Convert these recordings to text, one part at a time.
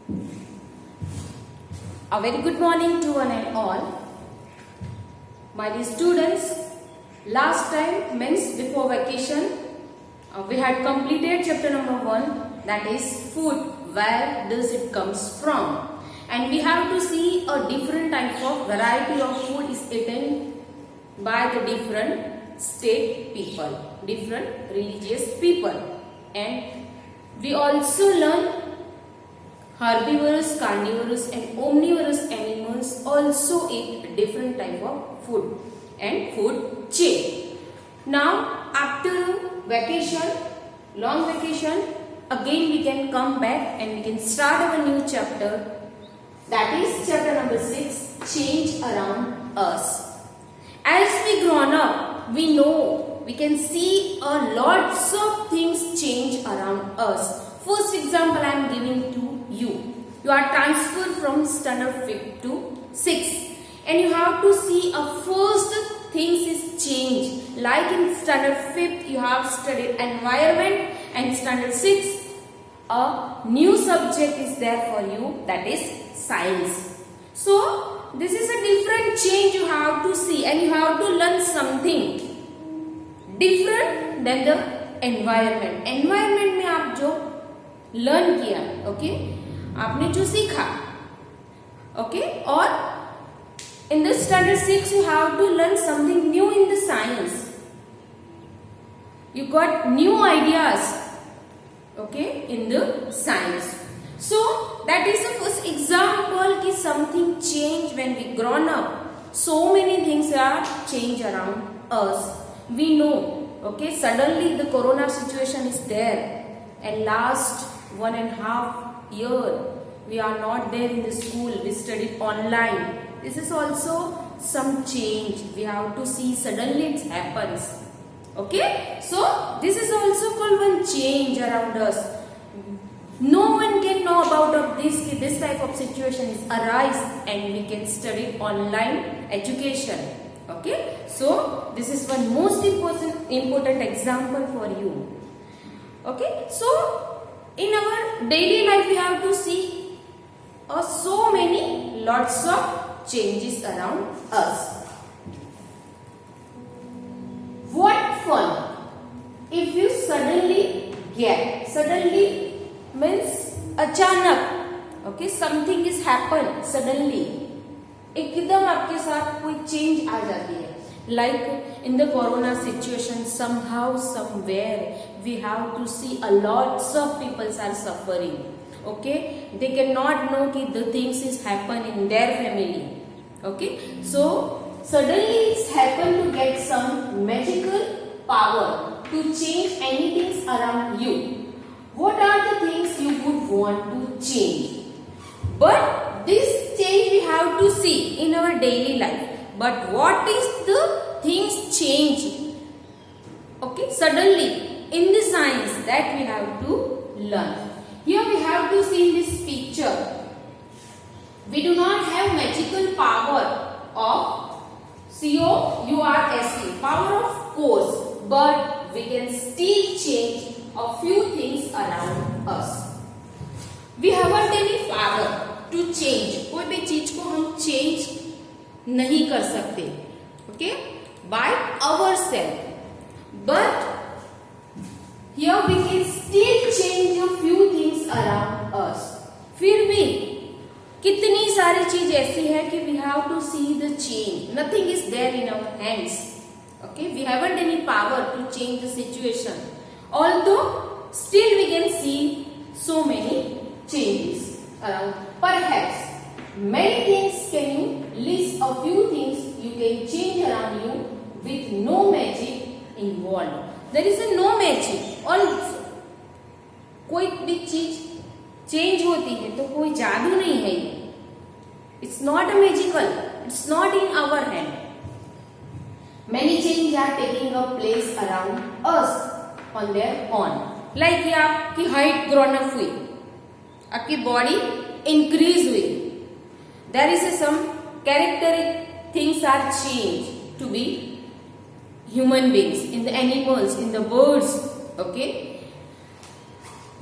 A very good morning to one and all. My dear students, last time means before vacation, we had completed chapter number 1, that is food. Where does it comes from? And we have to see a different type of variety of food is eaten by the different state people, different religious people. And we also learn herbivorous, carnivorous and omnivorous animals also eat different type of food and food chain. Now after vacation, long vacation, again we can come back and we can start our new chapter, that is chapter number 6, change around us. As we grown up, we know, we can see a lots of things change around us. First example I am giving to you. You are transferred from standard 5 to 6 and you have to see a first things is change. Like in standard 5 you have studied environment and standard 6 a new subject is there for you, that is science. So this is a different change you have to see and you have to learn something different than the environment. Environment में आप जो learn किया, okay, आपने जो सीखा, okay, और in the standard 6 you have to learn something new in the science. You got new ideas, okay, in the science. So that is the first example कि something change when we grown up. So many things are change around us. We know, okay, suddenly the corona situation is there and last 1.5 years we are not there in the school, we studied online. This is also some change. We have to see suddenly it happens. Okay, so this is also called one change around us. No one can know about this type of situation is arise and we can study online education. Okay, so this is one most important example for you. Okay, so in our daily life we have to see so many lots of changes around us. What fun if you suddenly means अचानक, okay, something is happen suddenly, एकदम आपके साथ कोई change आ जाती है. Like in the corona situation, somehow, somewhere, we have to see a lots of people are suffering. Okay, they cannot know कि the things is happen in their family. Okay, so suddenly it's happened to get some magical power to change anything around you. What are the things you would want to change? But this change we have to see in our daily life. But what is the things change? Okay, suddenly in the science that we have to learn. Here we have to see in this picture. We do not have magical power of COURSE, power of course, but we can still change a few things around us. We haven't any power to change. कोई भी चीज को हम change नहीं कर सकते, okay, by ourselves. But here we can still change a few things around us. फिर भी कितनी सारी चीज ऐसी है कि we have to see the change. Nothing is there in our hands. Okay, we haven't any power to change the situation. Although still we can see so many changes around. Perhaps many things can you list a few things you can change around you with no magic involved. There is a no magic also. कोई भी चीज change होती है तो कोई जादू नहीं है ये. It's not a magical. It's not in our hand. Many changes are taking a place around us on their own. Like ये आपकी हाइट ग्रोन अप हुई, आपकी बॉडी इंक्रीज हुई. There is some characteristic things are changed to be human beings, in the animals, in the birds. Okay.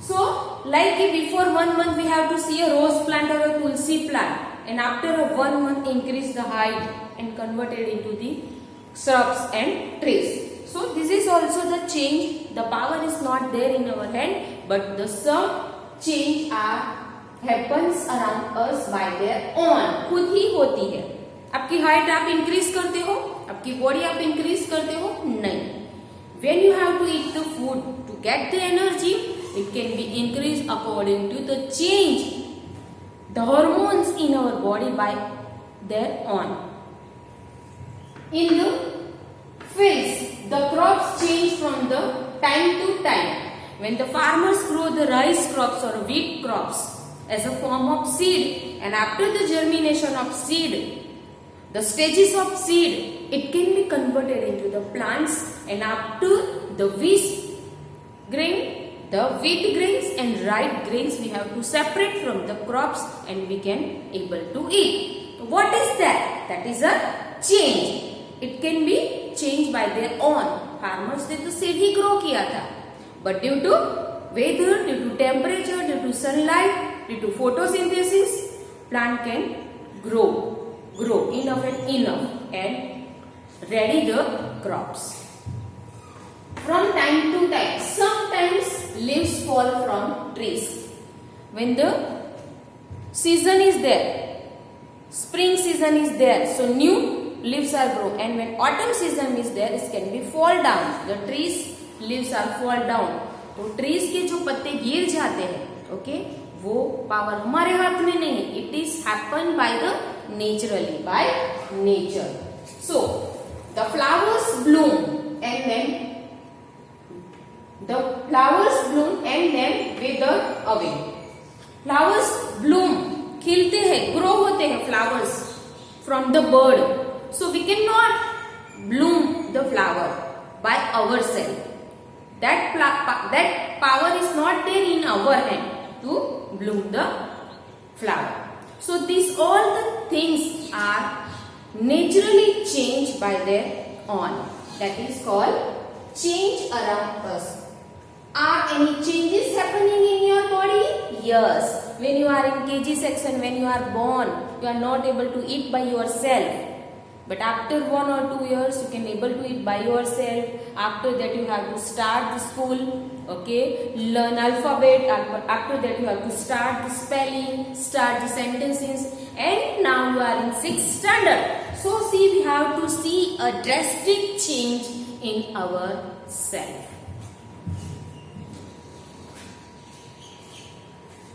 So like before 1 month we have to see a rose plant or a tulsi plant, and after 1 month increase the height and converted into the shrubs and trees. So this is also the change. The power is not there in our hand, but the some change happens around us by their own. खुद ही होती है. आपकी height आप increase करते हो, आपकी body आप increase करते हो? नहीं. When you have to eat the food to get the energy, it can be increased according to the change, the hormones in our body by their own. In the fields, the crops change from the time to time. When the farmers grow the rice crops or wheat crops as a form of seed, and after the germination of seed, the stages of seed, it can be converted into the plants, and after the wheat grains and right grains we have to separate from the crops and we can able to eat. What is that? That is a change. It can be changed by their own. Farmers ने तो seed ही grow किया था, but due to weather, due to temperature, due to sunlight, due to photosynthesis, plant can grow enough and ready the crops. From time to time, sometimes leaves fall from trees. When the season is there, spring season is there, so new leaves are grow, and when autumn season is there, it can be fall down. The trees leaves are fall down. तो trees के जो पत्ते गिर जाते हैं, okay, वो power हमारे हाथ में नहीं है. It is happen by the naturally, by nature. So the flowers bloom and then wither away. Flowers bloom, खिलते हैं, grow होते हैं flowers from the bird. So we cannot bloom the flower by ourselves. That power is not there in our hand to bloom the flower. So these all the things are naturally changed by their own. That is called change around us. Are any changes happening in your body? Yes. When you are in KG section, when you are born, you are not able to eat by yourself. But after 1 or 2 years, you can able to eat by yourself. After that, you have to start the school, okay, learn alphabet. After that, you have to start the spelling, start the sentences, and now you are in 6th standard. So see, we have to see a drastic change in ourself.